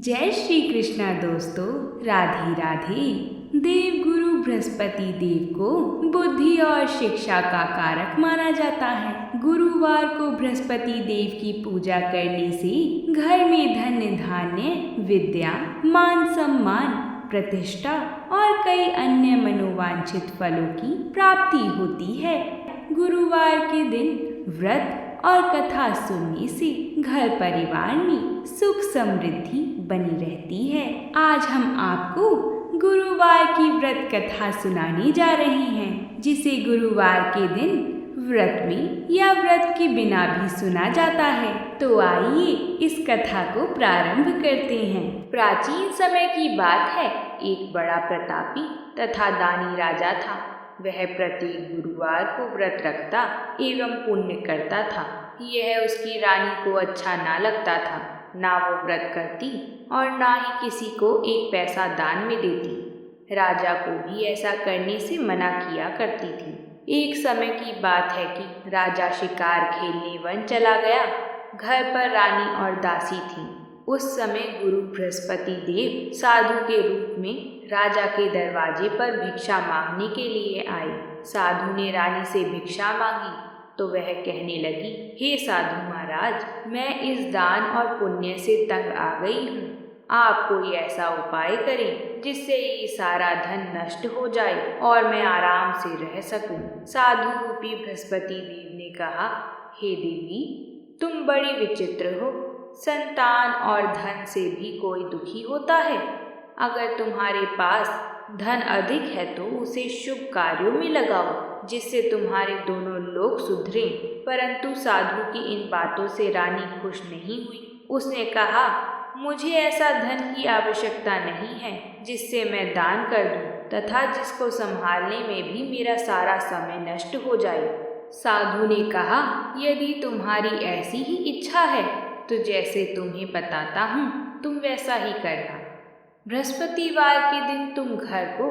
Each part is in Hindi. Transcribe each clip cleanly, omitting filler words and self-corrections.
जय श्री कृष्णा दोस्तों, राधे राधे। देव गुरु बृहस्पति देव को बुद्धि और शिक्षा का कारक माना जाता है। गुरुवार को बृहस्पति देव की पूजा करने से घर में धन धान्य, विद्या, मान सम्मान, प्रतिष्ठा और कई अन्य मनोवांछित फलों की प्राप्ति होती है। गुरुवार के दिन व्रत और कथा सुनने से घर परिवार में सुख समृद्धि बनी रहती है। आज हम आपको गुरुवार की व्रत कथा सुनाने जा रहे हैं, जिसे गुरुवार के दिन व्रत में या व्रत के बिना भी सुना जाता है। तो आइए इस कथा को प्रारंभ करते हैं। प्राचीन समय की बात है। एक बड़ा प्रतापी तथा दानी राजा था। वह प्रत्येक गुरुवार को व्रत रखता एवं पुण्य करता था। यह उसकी रानी को अच्छा ना लगता था। ना वो व्रत करती और ना ही किसी को एक पैसा दान में देती। राजा को भी ऐसा करने से मना किया करती थी। एक समय की बात है कि राजा शिकार खेलने वन चला गया। घर पर रानी और दासी थी। उस समय गुरु बृहस्पति देव साधु के रूप में राजा के दरवाजे पर भिक्षा मांगने के लिए आए। साधु ने रानी से भिक्षा मांगी तो वह कहने लगी, हे साधु महाराज, मैं इस दान और पुण्य से तंग आ गई हूँ। आप कोई ऐसा उपाय करें जिससे ये सारा धन नष्ट हो जाए और मैं आराम से रह सकूं। साधु रूपी बृहस्पति देव ने कहा, हे देवी, तुम बड़ी विचित्र हो। संतान और धन से भी कोई दुखी होता है। अगर तुम्हारे पास धन अधिक है तो उसे शुभ कार्यों में लगाओ, जिससे तुम्हारे दोनों लोग सुधरें। परंतु साधु की इन बातों से रानी खुश नहीं हुई। उसने कहा, मुझे ऐसा धन की आवश्यकता नहीं है जिससे मैं दान कर दूं तथा जिसको संभालने में भी मेरा सारा समय नष्ट हो जाए। साधु ने कहा, यदि तुम्हारी ऐसी ही इच्छा है तो जैसे तुम्हें बताता हूँ तुम वैसा ही करना। बृहस्पतिवार के दिन तुम घर को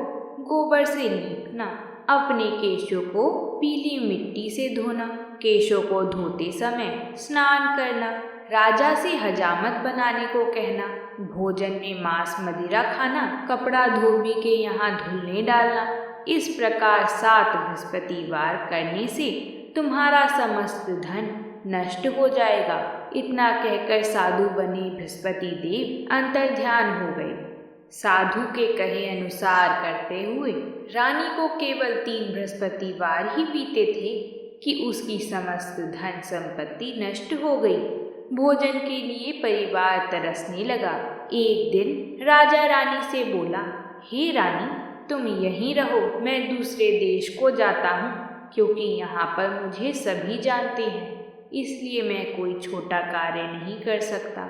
गोबर से लीपना, अपने केशों को पीली मिट्टी से धोना, केशों को धोते समय स्नान करना, राजा से हजामत बनाने को कहना, भोजन में मांस मदिरा खाना, कपड़ा धोबी के यहाँ धुलने डालना। इस प्रकार 7 बृहस्पतिवार करने से तुम्हारा समस्त धन नष्ट हो जाएगा। इतना कहकर साधु बने बृहस्पति देव अंतर्ध्यान हो गए। साधु के कहे अनुसार करते हुए रानी को केवल 3 बृहस्पतिवार ही बीते थे कि उसकी समस्त धन संपत्ति नष्ट हो गई। भोजन के लिए परिवार तरसने लगा। एक दिन राजा रानी से बोला, हे रानी, तुम यहीं रहो, मैं दूसरे देश को जाता हूँ, क्योंकि यहाँ पर मुझे सभी जानते हैं, इसलिए मैं कोई छोटा कार्य नहीं कर सकता।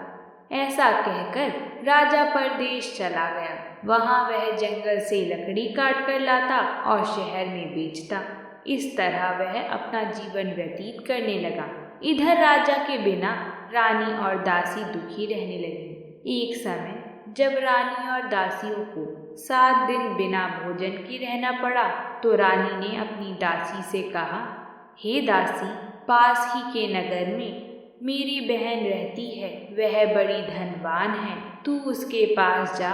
ऐसा कहकर राजा परदेश चला गया। वहाँ वह जंगल से लकड़ी काट कर लाता और शहर में बेचता। इस तरह वह अपना जीवन व्यतीत करने लगा। इधर राजा के बिना रानी और दासी दुखी रहने लगी। एक समय जब रानी और दासियों को 7 दिन बिना भोजन के रहना पड़ा तो रानी ने अपनी दासी से कहा, हे दासी, पास ही के नगर में मेरी बहन रहती है। वह बड़ी धनवान है। तू उसके पास जा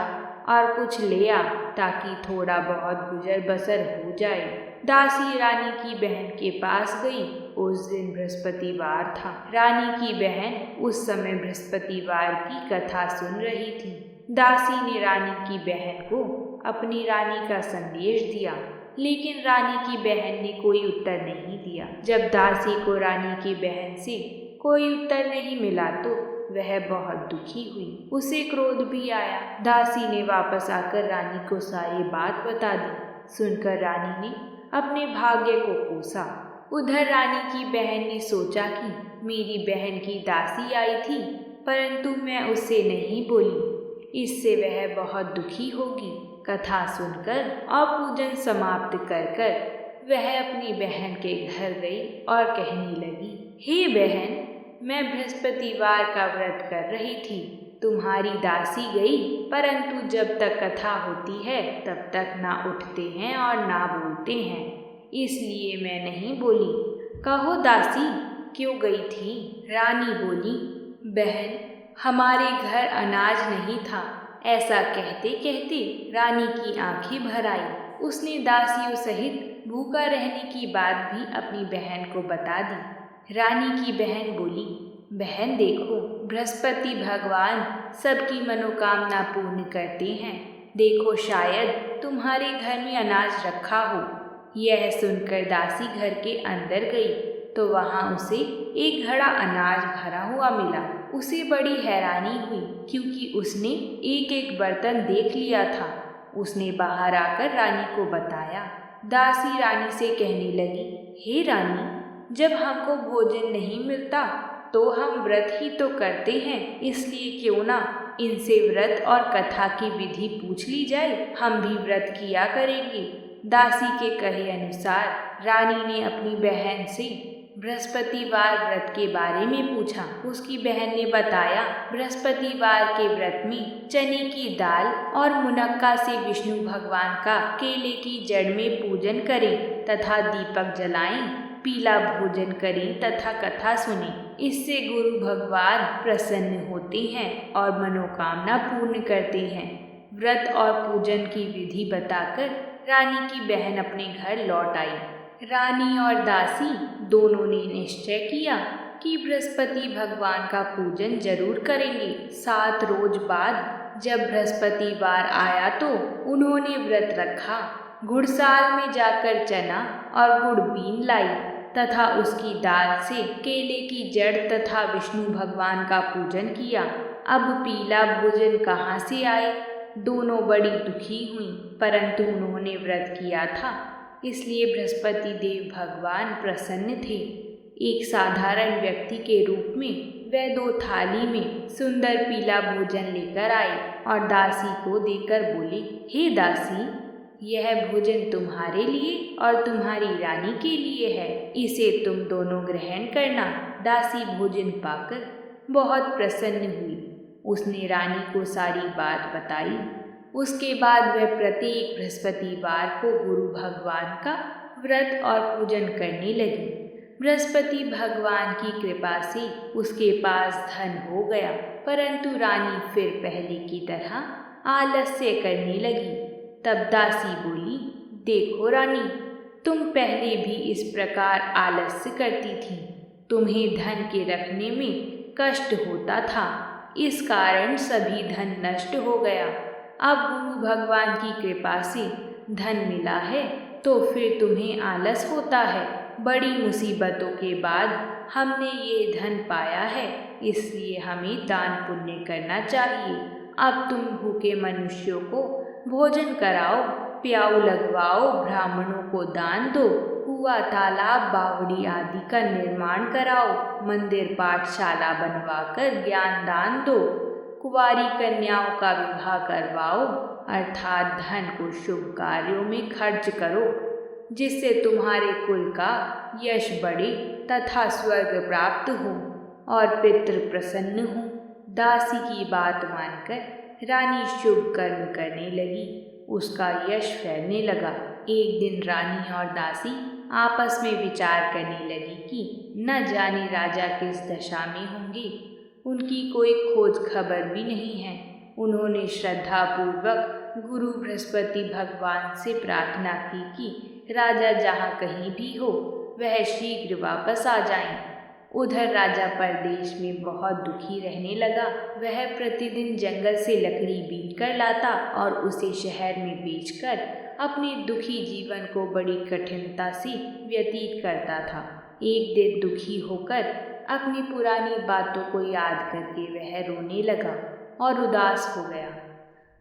और कुछ ले आ ताकि थोड़ा बहुत गुजर बसर हो जाए। दासी रानी की बहन के पास गई। उस दिन बृहस्पतिवार था। रानी की बहन उस समय बृहस्पतिवार की कथा सुन रही थी। दासी ने रानी की बहन को अपनी रानी का संदेश दिया, लेकिन रानी की बहन ने कोई उत्तर नहीं दिया। जब दासी को रानी की बहन से कोई उत्तर नहीं मिला तो वह बहुत दुखी हुई। उसे क्रोध भी आया। दासी ने वापस आकर रानी को सारी बात बता दी। सुनकर रानी ने अपने भाग्य को कोसा। उधर रानी की बहन ने सोचा कि मेरी बहन की दासी आई थी, परंतु मैं उससे नहीं बोली, इससे वह बहुत दुखी होगी। कथा सुनकर और पूजन समाप्त कर वह अपनी बहन के घर गई और कहने लगी, हे बहन, मैं बृहस्पतिवार का व्रत कर रही थी। तुम्हारी दासी गई, परंतु जब तक कथा होती है तब तक ना उठते हैं और ना बोलते हैं, इसलिए मैं नहीं बोली। कहो दासी, क्यों गई थी? रानी बोली, बहन, हमारे घर अनाज नहीं था। ऐसा कहते कहते रानी की आंखें भर आई। उसने दासियों सहित भूखा रहने की बात भी अपनी बहन को बता दी। रानी की बहन बोली, बहन देखो, बृहस्पति भगवान सबकी मनोकामना पूर्ण करते हैं। देखो शायद तुम्हारे घर में अनाज रखा हो। यह सुनकर दासी घर के अंदर गई तो वहाँ उसे एक घड़ा अनाज भरा हुआ मिला। उसे बड़ी हैरानी हुई क्योंकि उसने एक एक बर्तन देख लिया था। उसने बाहर आकर रानी को बताया। दासी रानी से कहने लगी, हे रानी, जब हमको भोजन नहीं मिलता तो हम व्रत ही तो करते हैं, इसलिए क्यों ना इनसे व्रत और कथा की विधि पूछ ली जाए। हम भी व्रत किया करेंगे। दासी के कहे अनुसार रानी ने अपनी बहन से बृहस्पतिवार व्रत के बारे में पूछा। उसकी बहन ने बताया, बृहस्पतिवार के व्रत में चने की दाल और मुनक्का से विष्णु भगवान का केले की जड़ में पूजन करें तथा दीपक जलाएं, पीला भोजन करें तथा कथा सुनें। इससे गुरु भगवान प्रसन्न होते हैं और मनोकामना पूर्ण करते हैं। व्रत और पूजन की विधि बताकर रानी की बहन अपने घर लौट आई। रानी और दासी दोनों ने निश्चय किया कि बृहस्पति भगवान का पूजन जरूर करेंगे। 7 रोज बाद जब बृहस्पतिवार आया तो उन्होंने व्रत रखा। घुड़साल में जाकर चना और गुड़ बीन लाई तथा उसकी दाल से केले की जड़ तथा विष्णु भगवान का पूजन किया। अब पीला भोजन कहाँ से आए? दोनों बड़ी दुखी हुईं, परंतु उन्होंने व्रत किया था, इसलिए बृहस्पति देव भगवान प्रसन्न थे। एक साधारण व्यक्ति के रूप में वे 2 थाली में सुंदर पीला भोजन लेकर आए और दासी को देकर बोले, हे दासी, यह भोजन तुम्हारे लिए और तुम्हारी रानी के लिए है, इसे तुम दोनों ग्रहण करना। दासी भोजन पाकर बहुत प्रसन्न हुई। उसने रानी को सारी बात बताई। उसके बाद वह प्रत्येक बृहस्पतिवार को गुरु भगवान का व्रत और पूजन करने लगी। बृहस्पति भगवान की कृपा से उसके पास धन हो गया, परंतु रानी फिर पहले की तरह आलस्य करने लगी। तब दासी बोली, देखो रानी, तुम पहले भी इस प्रकार आलस्य करती थी। तुम्हें धन के रखने में कष्ट होता था, इस कारण सभी धन नष्ट हो गया। अब गुरु भगवान की कृपा से धन मिला है तो फिर तुम्हें आलस होता है। बड़ी मुसीबतों के बाद हमने ये धन पाया है, इसलिए हमें दान पुण्य करना चाहिए। अब तुम भूखे मनुष्यों को भोजन कराओ, प्याऊ लगवाओ, ब्राह्मणों को दान दो, कुआं, तालाब, बावड़ी आदि का निर्माण कराओ, मंदिर पाठशाला बनवाकर ज्ञान दान दो, कुंवारी कन्याओं का विवाह करवाओ, अर्थात धन को शुभ कार्यों में खर्च करो, जिससे तुम्हारे कुल का यश बढ़े तथा स्वर्ग प्राप्त हो और पितृ प्रसन्न हो। दासी की बात मानकर रानी शुभ कर्म करने लगी। उसका यश फैलने लगा। एक दिन रानी और दासी आपस में विचार करने लगी कि न जाने राजा किस दशा में होंगे। उनकी कोई खोज खबर भी नहीं है। उन्होंने श्रद्धापूर्वक गुरु बृहस्पति भगवान से प्रार्थना की कि राजा जहाँ कहीं भी हो वह शीघ्र वापस आ जाएं। उधर राजा परदेश में बहुत दुखी रहने लगा। वह प्रतिदिन जंगल से लकड़ी बीन कर लाता और उसे शहर में बेचकर अपने दुखी जीवन को बड़ी कठिनता से व्यतीत करता था। एक दिन दुखी होकर अपनी पुरानी बातों को याद करके वह रोने लगा और उदास हो गया।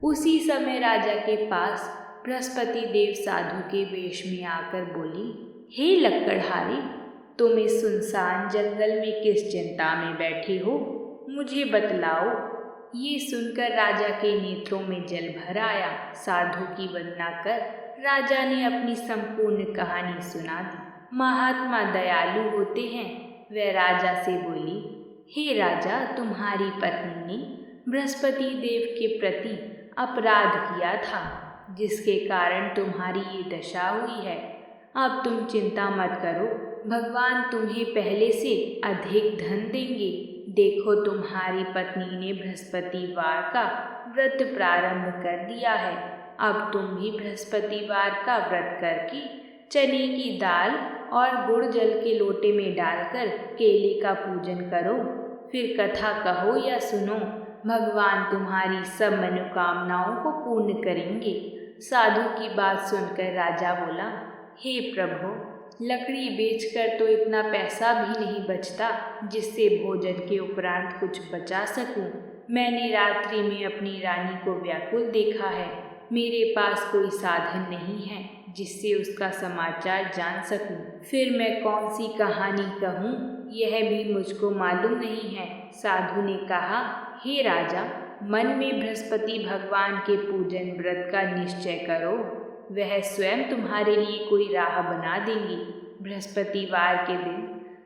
उसी समय राजा के पास बृहस्पति देव साधु के वेश में आकर बोली, हे लक्कड़हारे, तुम इस सुनसान जंगल में किस चिंता में बैठे हो, मुझे बतलाओ। ये सुनकर राजा के नेत्रों में जल भर आया। साधु की वंदना कर राजा ने अपनी संपूर्ण कहानी सुना दी। महात्मा दयालु होते हैं। वह राजा से बोली, हे राजा, तुम्हारी पत्नी ने बृहस्पति देव के प्रति अपराध किया था, जिसके कारण तुम्हारी ये दशा हुई है। अब तुम चिंता मत करो, भगवान तुम्हें पहले से अधिक धन देंगे। देखो तुम्हारी पत्नी ने बृहस्पतिवार का व्रत प्रारंभ कर दिया है। अब तुम भी बृहस्पतिवार का व्रत करके चने की दाल और गुड़ जल के लोटे में डालकर केले का पूजन करो। फिर कथा कहो या सुनो, भगवान तुम्हारी सब मनोकामनाओं को पूर्ण करेंगे। साधु की बात सुनकर राजा बोला, हे प्रभु, लकड़ी बेचकर तो इतना पैसा भी नहीं बचता जिससे भोजन के उपरांत कुछ बचा सकूं। मैंने रात्रि में अपनी रानी को व्याकुल देखा है। मेरे पास कोई साधन नहीं है जिससे उसका समाचार जान सकूं। फिर मैं कौन सी कहानी कहूँ, यह भी मुझको मालूम नहीं है। साधु ने कहा, हे राजा, मन में बृहस्पति भगवान के पूजन व्रत का निश्चय करो। वह स्वयं तुम्हारे लिए कोई राह बना देंगी। बृहस्पतिवार के दिन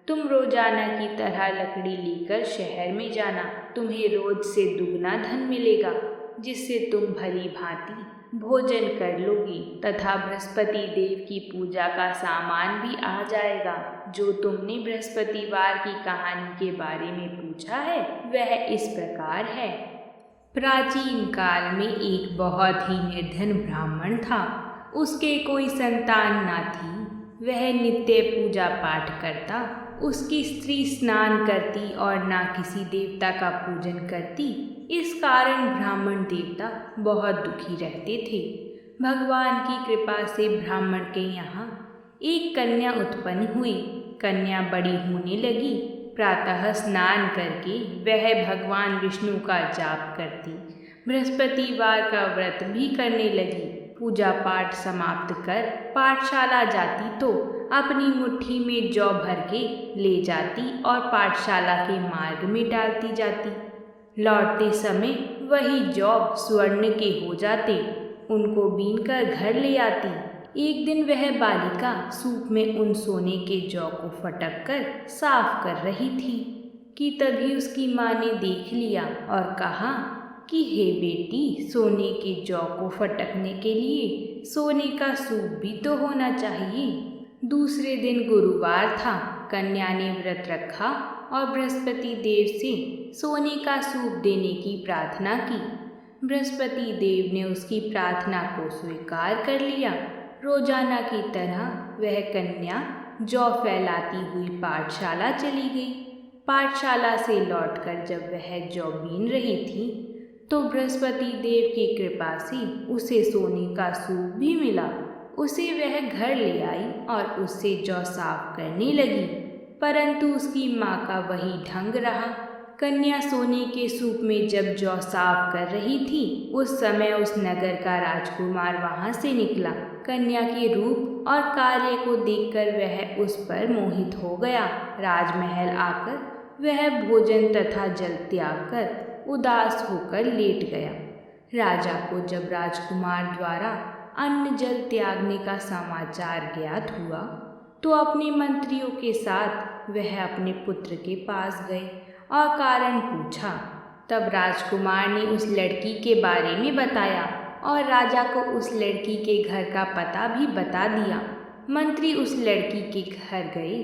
तुम रोजाना की तरह लकड़ी लेकर शहर में जाना। तुम्हें रोज से दुगना धन मिलेगा, जिससे तुम भली भांति भोजन कर लोगी तथा बृहस्पति देव की पूजा का सामान भी आ जाएगा। जो तुमने बृहस्पतिवार की कहानी के बारे में पूछा है वह इस प्रकार है। प्राचीन काल में एक बहुत ही निर्धन ब्राह्मण था। उसके कोई संतान ना थी। वह नित्य पूजा पाठ करता। उसकी स्त्री स्नान करती और ना किसी देवता का पूजन करती। इस कारण ब्राह्मण देवता बहुत दुखी रहते थे। भगवान की कृपा से ब्राह्मण के यहाँ एक कन्या उत्पन्न हुई। कन्या बड़ी होने लगी। प्रातः स्नान करके वह भगवान विष्णु का जाप करती। बृहस्पतिवार का व्रत भी करने लगी। पूजा पाठ समाप्त कर पाठशाला जाती तो अपनी मुट्ठी में जौ भर के ले जाती और पाठशाला के मार्ग में डालती जाती। लौटते समय वही जौ स्वर्ण के हो जाते। उनको बीनकर घर ले आती। एक दिन वह बालिका सूप में उन सोने के जौ को फटक कर साफ कर रही थी कि तभी उसकी माँ ने देख लिया और कहा कि हे बेटी, सोने के जौ को फटकने के लिए सोने का सूप भी तो होना चाहिए। दूसरे दिन गुरुवार था। कन्या ने व्रत रखा और बृहस्पति देव से सोने का सूप देने की प्रार्थना की। बृहस्पति देव ने उसकी प्रार्थना को स्वीकार कर लिया। रोजाना की तरह वह कन्या जौ फैलाती हुई पाठशाला चली गई। पाठशाला से लौटकर जब वह जौ बीन रही थी तो बृहस्पति देव की कृपा से उसे सोने का सूप भी मिला। उसे वह घर ले आई और उससे जौ साफ करने लगी, परंतु उसकी माँ का वही ढंग रहा। कन्या सोने के सूप में जब जौ साफ कर रही थी उस समय उस नगर का राजकुमार वहाँ से निकला। कन्या के रूप और कार्य को देखकर वह उस पर मोहित हो गया। राजमहल आकर वह भोजन तथा जल त्याग कर उदास होकर लेट गया। राजा को जब राजकुमार द्वारा अन्न जल त्यागने का समाचार ज्ञात हुआ तो अपने मंत्रियों के साथ वह अपने पुत्र के पास गए और कारण पूछा। तब राजकुमार ने उस लड़की के बारे में बताया और राजा को उस लड़की के घर का पता भी बता दिया। मंत्री उस लड़की के घर गए।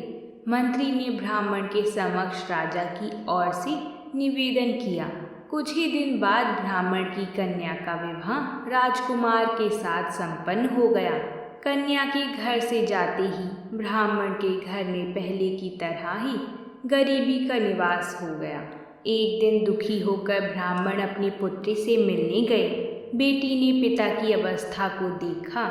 मंत्री ने ब्राह्मण के समक्ष राजा की ओर से निवेदन किया। कुछ ही दिन बाद ब्राह्मण की कन्या का विवाह राजकुमार के साथ संपन्न हो गया। कन्या के घर से जाते ही ब्राह्मण के घर में पहले की तरह ही गरीबी का निवास हो गया। एक दिन दुखी होकर ब्राह्मण अपनी पुत्री से मिलने गए। बेटी ने पिता की अवस्था को देखा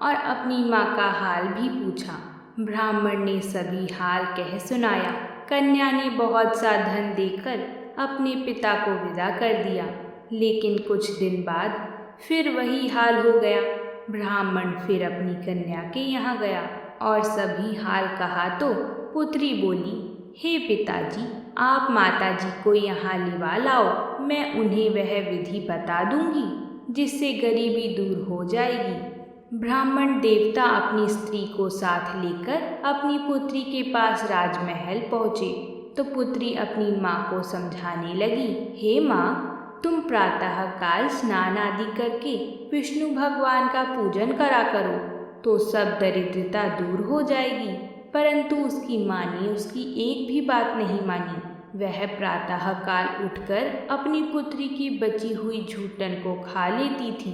और अपनी माँ का हाल भी पूछा। ब्राह्मण ने सभी हाल कह सुनाया। कन्या ने बहुत सा धन देकर अपने पिता को विदा कर दिया, लेकिन कुछ दिन बाद फिर वही हाल हो गया। ब्राह्मण फिर अपनी कन्या के यहाँ गया और सभी हाल कहा तो पुत्री बोली, हे पिताजी, आप माताजी को यहाँ लिवा लाओ। मैं उन्हें वह विधि बता दूंगी जिससे गरीबी दूर हो जाएगी। ब्राह्मण देवता अपनी स्त्री को साथ लेकर अपनी पुत्री के पास राजमहल पहुँचे तो पुत्री अपनी माँ को समझाने लगी, हे माँ, तुम प्रातः काल स्नान आदि करके विष्णु भगवान का पूजन करा करो तो सब दरिद्रता दूर हो जाएगी। परंतु उसकी माँ ने उसकी एक भी बात नहीं मानी। वह प्रातःकाल उठकर अपनी पुत्री की बची हुई झूठन को खा लेती थी।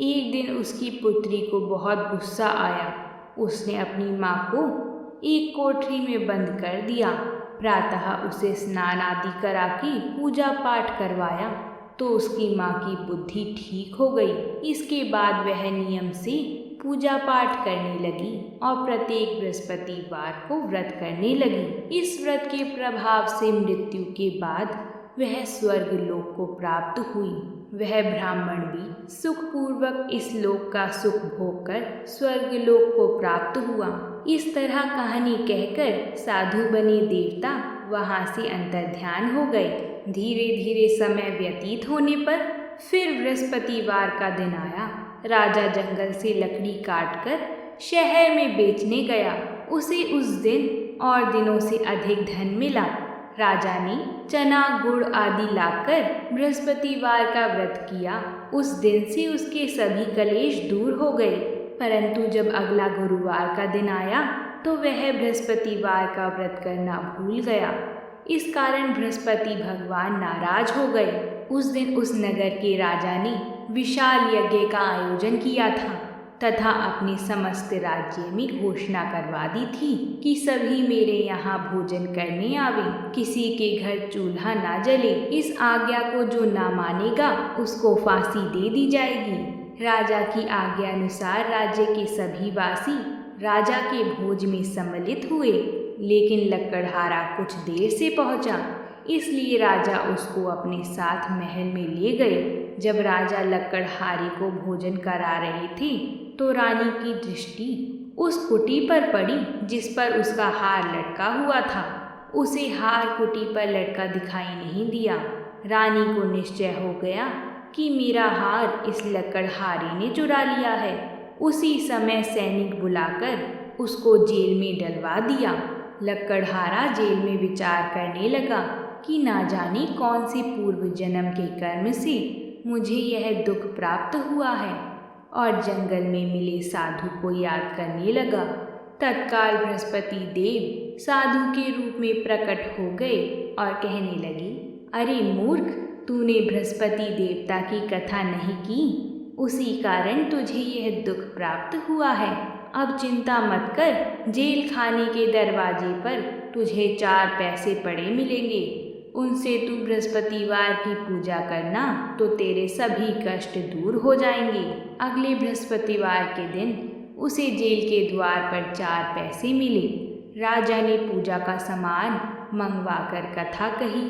एक दिन उसकी पुत्री को बहुत गुस्सा आया। उसने अपनी माँ को एक कोठरी में बंद कर दिया। प्रातः उसे स्नान आदि करा के पूजा पाठ करवाया तो उसकी माँ की बुद्धि ठीक हो गई। इसके बाद वह नियम से पूजा पाठ करने लगी और प्रत्येक बृहस्पतिवार को व्रत करने लगी। इस व्रत के प्रभाव से मृत्यु के बाद वह स्वर्ग लोक को प्राप्त हुई। वह ब्राह्मण भी सुखपूर्वक इस लोक का सुख भोग कर स्वर्ग लोक को प्राप्त हुआ। इस तरह कहानी कहकर साधु बने देवता वहाँ से अंतर्ध्यान हो गए। धीरे धीरे समय व्यतीत होने पर फिर बृहस्पतिवार का दिन आया। राजा जंगल से लकड़ी काटकर शहर में बेचने गया। उसे उस दिन और दिनों से अधिक धन मिला। राजा ने चना गुड़ आदि लाकर बृहस्पतिवार का व्रत किया। उस दिन से उसके सभी कलेश दूर हो गए। परंतु जब अगला गुरुवार का दिन आया तो वह बृहस्पतिवार का व्रत करना भूल गया। इस कारण बृहस्पति भगवान नाराज हो गए। उस दिन उस नगर के राजा ने विशाल यज्ञ का आयोजन किया था तथा अपने समस्त राज्य में घोषणा करवा दी थी कि सभी मेरे यहाँ भोजन करने आवें। किसी के घर चूल्हा ना जले। इस आज्ञा को जो ना मानेगा उसको फांसी दे दी जाएगी। राजा की आज्ञा अनुसार राज्य के सभी वासी राजा के भोज में सम्मिलित हुए, लेकिन लकड़हारा कुछ देर से पहुंचा, इसलिए राजा उसको अपने साथ महल में ले गए। जब राजा लकड़हारे को भोजन करा रहे थे तो रानी की दृष्टि उस कुटी पर पड़ी जिस पर उसका हार लटका हुआ था। उसे हार कुटी पर लटका दिखाई नहीं दिया। रानी को निश्चय हो गया कि मेरा हार इस लकड़हारे ने चुरा लिया है। उसी समय सैनिक बुलाकर उसको जेल में डलवा दिया। लकड़हारा जेल में विचार करने लगा कि ना जाने कौन से पूर्व जन्म के कर्म से मुझे यह दुख प्राप्त हुआ है, और जंगल में मिले साधु को याद करने लगा। तत्काल बृहस्पति देव साधु के रूप में प्रकट हो गए और कहने लगे, अरे मूर्ख, तूने बृहस्पति देवता की कथा नहीं की, उसी कारण तुझे यह दुख प्राप्त हुआ है। अब चिंता मत कर, जेल खाने के दरवाजे पर तुझे 4 पैसे पड़े मिलेंगे। उनसे तू बृहस्पतिवार की पूजा करना तो तेरे सभी कष्ट दूर हो जाएंगे। अगले बृहस्पतिवार के दिन उसे जेल के द्वार पर 4 पैसे मिले। राजा ने पूजा का सामान मंगवाकर कथा कही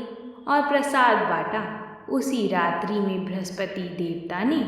और प्रसाद बांटा। उसी रात्रि में बृहस्पति देवता ने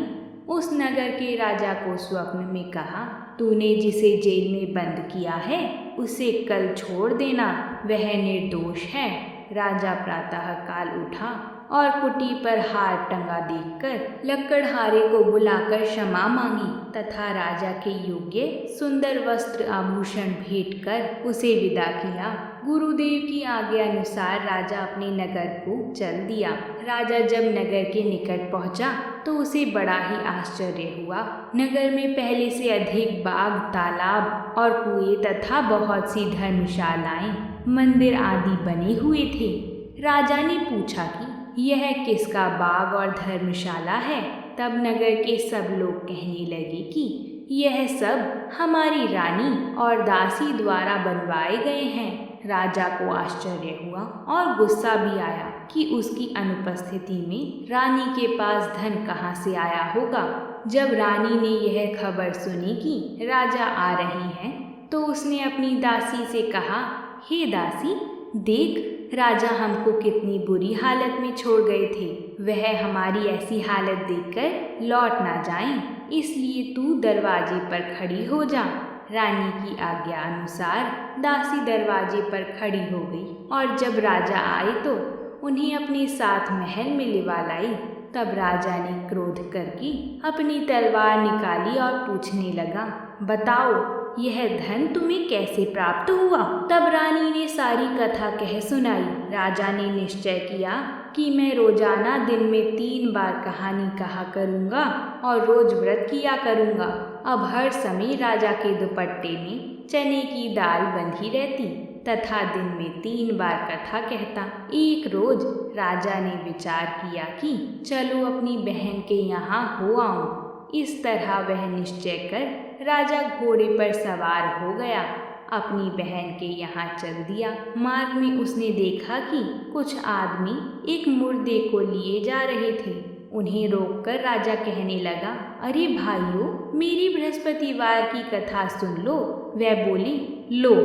उस नगर के राजा को स्वप्न में कहा, तूने जिसे जेल में बंद किया है उसे कल छोड़ देना, वह निर्दोष है। राजा प्रातःकाल उठा और कुटी पर हार टंगा देखकर लकड़हारे को बुलाकर क्षमा मांगी तथा राजा के योग्य सुंदर वस्त्र आभूषण भेंट कर उसे विदा किया। गुरुदेव की आज्ञा अनुसार राजा अपने नगर को चल दिया। राजा जब नगर के निकट पहुंचा तो उसे बड़ा ही आश्चर्य हुआ। नगर में पहले से अधिक बाग, तालाब और कुएं तथा बहुत सी धर्मशालाएं, मंदिर आदि बने हुए थे। राजा ने पूछा कि यह किसका बाग और धर्मशाला है? तब नगर के सब लोग कहने लगे कि यह सब हमारी रानी और दासी द्वारा बनवाए गए हैं। राजा को आश्चर्य हुआ और गुस्सा भी आया कि उसकी अनुपस्थिति में रानी के पास धन कहाँ से आया होगा। जब रानी ने यह खबर सुनी कि राजा आ रहे हैं तो उसने अपनी दासी से कहा, हे दासी, देख राजा हमको कितनी बुरी हालत में छोड़ गए थे। वह हमारी ऐसी हालत देखकर लौट ना जाएं, इसलिए तू दरवाजे पर खड़ी हो जा। रानी की आज्ञा अनुसार दासी दरवाजे पर खड़ी हो गई और जब राजा आए तो उन्हें अपने साथ महल में लिवा लाई। तब राजा ने क्रोध करके अपनी तलवार निकाली और पूछने लगा, बताओ यह धन तुम्हें कैसे प्राप्त हुआ? तब रानी ने सारी कथा कह सुनाई। राजा ने निश्चय किया कि मैं रोजाना दिन में 3 बार कहानी कहा करूँगा और रोज व्रत किया करूँगा। अब हर समय राजा के दुपट्टे में चने की दाल बंधी रहती। तथा दिन में 3 बार कथा कहता। एक रोज राजा ने विचार किया कि चलो अपनी बहन के यहाँ हो आऊं। इस तरह वह निश्चय कर राजा घोड़े पर सवार हो गया, अपनी बहन के यहाँ चल दिया। मार्ग में उसने देखा कि कुछ आदमी एक मुर्दे को लिए जा रहे थे। उन्हें रोककर राजा कहने लगा, अरे भाइयों, मेरी बृहस्पतिवार की कथा सुन लो। वह बोली, लो,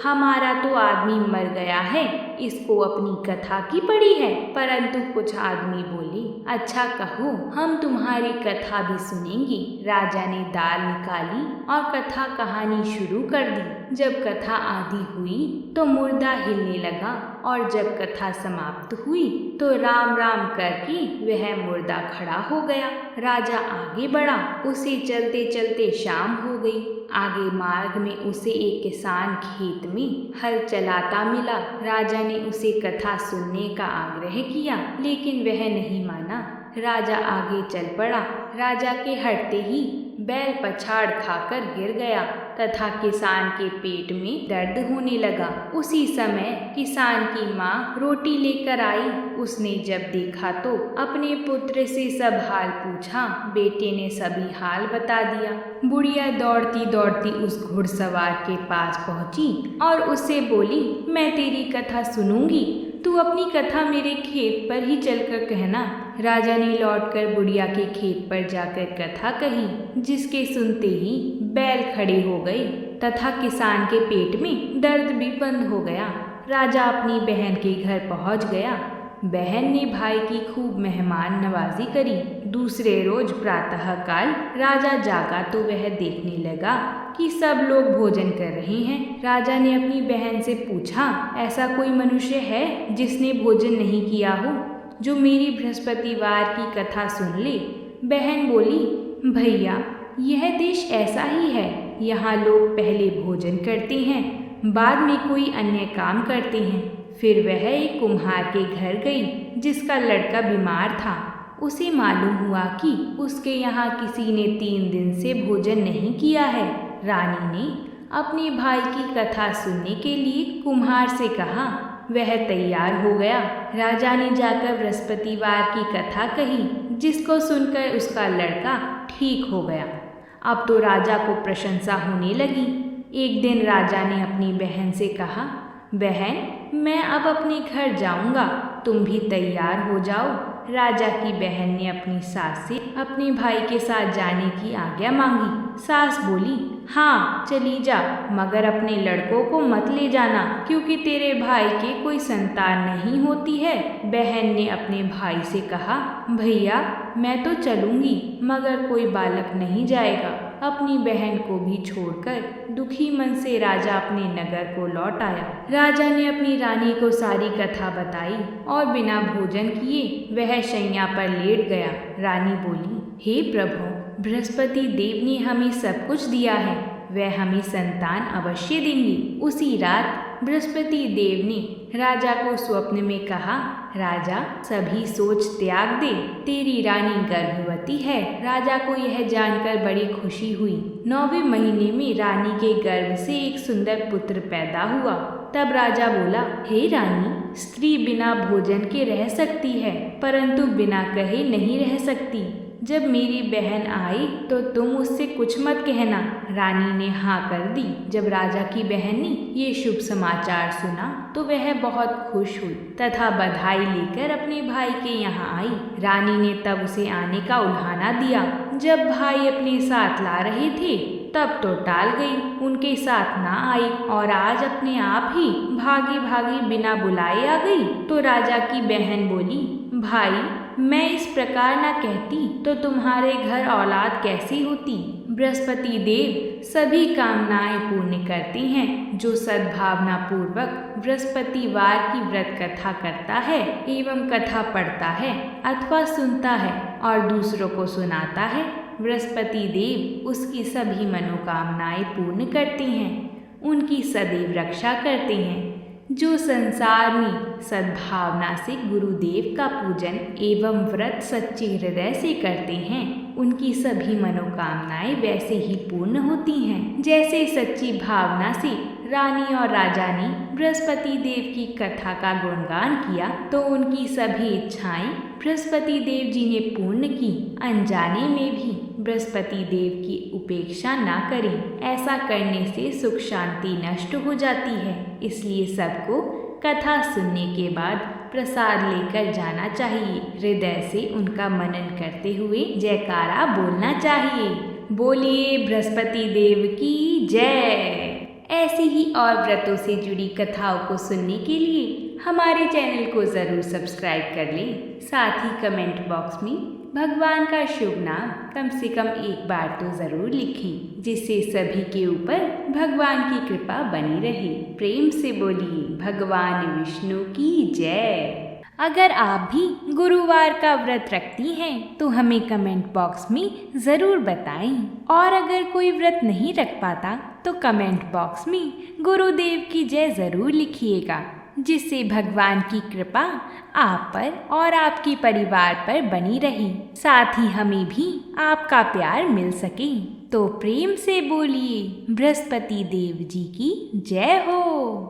हमारा तो आदमी मर गया है, इसको अपनी कथा की पड़ी है। परंतु कुछ आदमी बोले, अच्छा कहो, हम तुम्हारी कथा भी सुनेंगे। राजा ने दाल निकाली और कथा कहानी शुरू कर दी। जब कथा आधी हुई तो मुर्दा हिलने लगा और जब कथा समाप्त हुई तो राम राम करके वह मुर्दा खड़ा हो गया। राजा आगे बढ़ा, उसे चलते चलते शाम हो गई। आगे मार्ग में उसे एक किसान खेत में हल चलाता मिला। राजा ने उसे कथा सुनने का आग्रह किया, लेकिन वह नहीं माना। राजा आगे चल पड़ा। राजा के हटते ही बैल पछाड़ खाकर गिर गया तथा किसान के पेट में दर्द होने लगा। उसी समय किसान की माँ रोटी लेकर आई। उसने जब देखा तो अपने पुत्र से सब हाल पूछा। बेटे ने सभी हाल बता दिया। बुढ़िया दौड़ती दौड़ती उस घुड़सवार के पास पहुंची और उससे बोली, मैं तेरी कथा सुनूंगी, तू अपनी कथा मेरे खेत पर ही चलकर कहना। राजा ने लौटकर बुढ़िया के खेत पर जाकर कथा कही, जिसके सुनते ही बैल खड़े हो गए तथा किसान के पेट में दर्द भी बंद हो गया। राजा अपनी बहन के घर पहुंच गया। बहन ने भाई की खूब मेहमान नवाजी करी। दूसरे रोज प्रातःकाल राजा जागा तो वह देखने लगा कि सब लोग भोजन कर रहे हैं। राजा ने अपनी बहन से पूछा, ऐसा कोई मनुष्य है जिसने भोजन नहीं किया हो, जो मेरी बृहस्पतिवार की कथा सुन ले? बहन बोली, भैया, यह देश ऐसा ही है। यहाँ लोग पहले भोजन करते हैं, बाद में कोई अन्य काम करते हैं। फिर वह एक कुम्हार के घर गई, जिसका लड़का बीमार था। उसे मालूम हुआ कि उसके यहाँ किसी ने 3 दिन से भोजन नहीं किया है। रानी ने अपने भाई की कथा सुनने के लिए कुम्हार से कहा। वह तैयार हो गया। राजा ने जाकर बृहस्पतिवार की कथा कही, जिसको सुनकर उसका लड़का ठीक हो गया। अब तो राजा को प्रशंसा होने लगी। एक दिन राजा ने अपनी बहन से कहा, बहन, मैं अब अपने घर जाऊंगा, तुम भी तैयार हो जाओ। राजा की बहन ने अपनी सास से अपने भाई के साथ जाने की आज्ञा मांगी। सास बोली, हाँ चली जा, मगर अपने लड़कों को मत ले जाना, क्योंकि तेरे भाई के कोई संतान नहीं होती है। बहन ने अपने भाई से कहा, भैया, मैं तो चलूंगी, मगर कोई बालक नहीं जाएगा। अपनी बहन को भी छोड़कर दुखी मन से राजा अपने नगर को लौट आया। राजा ने अपनी रानी को सारी कथा बताई और बिना भोजन किए वह शैया पर लेट गया। रानी बोली, हे प्रभु, बृहस्पति देव ने हमें सब कुछ दिया है, वह हमें संतान अवश्य देंगे। उसी रात बृहस्पति देव ने राजा को स्वप्न में कहा, राजा, सभी सोच त्याग दे, तेरी रानी गर्भवती है। राजा को यह जानकर बड़ी खुशी हुई। 9वें महीने में रानी के गर्भ से एक सुंदर पुत्र पैदा हुआ। तब राजा बोला, हे रानी, स्त्री बिना भोजन के रह सकती है, परंतु बिना कहे नहीं रह सकती। जब मेरी बहन आई तो तुम उससे कुछ मत कहना। रानी ने हाँ कर दी। जब राजा की बहन ने ये शुभ समाचार सुना तो वह बहुत खुश हुई तथा बधाई लेकर अपने भाई के यहाँ आई। रानी ने तब उसे आने का उल्हाना दिया। जब भाई अपने साथ ला रहे थे तब तो टाल गई, उनके साथ ना आई और आज अपने आप ही भागी भागी बिना बुलाए आ गई। तो राजा की बहन बोली, भाई, मैं इस प्रकार ना कहती तो तुम्हारे घर औलाद कैसी होती। बृहस्पति देव सभी कामनाएं पूर्ण करती हैं। जो सद्भावना पूर्वक बृहस्पतिवार की व्रत कथा करता है एवं कथा पढ़ता है अथवा सुनता है और दूसरों को सुनाता है, बृहस्पति देव उसकी सभी मनोकामनाएं पूर्ण करती हैं, उनकी सदैव रक्षा करते हैं। जो संसार में सद्भावना से गुरुदेव का पूजन एवं व्रत सच्चे हृदय से करते हैं, उनकी सभी मनोकामनाएं वैसे ही पूर्ण होती हैं, जैसे सच्ची भावना से रानी और राजा ने बृहस्पति देव की कथा का गुणगान किया तो उनकी सभी इच्छाएं बृहस्पति देव जी ने पूर्ण की। अनजाने में भी बृहस्पति देव की उपेक्षा ना करें, ऐसा करने से सुख शांति नष्ट हो जाती है। इसलिए सबको कथा सुनने के बाद प्रसाद लेकर जाना चाहिए। हृदय से उनका मनन करते हुए जयकारा बोलना चाहिए। बोलिए बृहस्पति देव की जय। ऐसी ही और व्रतों से जुड़ी कथाओं को सुनने के लिए हमारे चैनल को ज़रूर सब्सक्राइब कर लें। साथ ही कमेंट बॉक्स में भगवान का शुभ नाम कम से कम एक बार तो ज़रूर लिखें, जिससे सभी के ऊपर भगवान की कृपा बनी रहे। प्रेम से बोलिए भगवान विष्णु की जय। अगर आप भी गुरुवार का व्रत रखती हैं तो हमें कमेंट बॉक्स में ज़रूर बताएं। और अगर कोई व्रत नहीं रख पाता तो कमेंट बॉक्स में गुरुदेव की जय ज़रूर लिखिएगा, जिससे भगवान की कृपा आप पर और आपके परिवार पर बनी रहे, साथ ही हमें भी आपका प्यार मिल सके। तो प्रेम से बोलिए बृहस्पति देव जी की जय हो।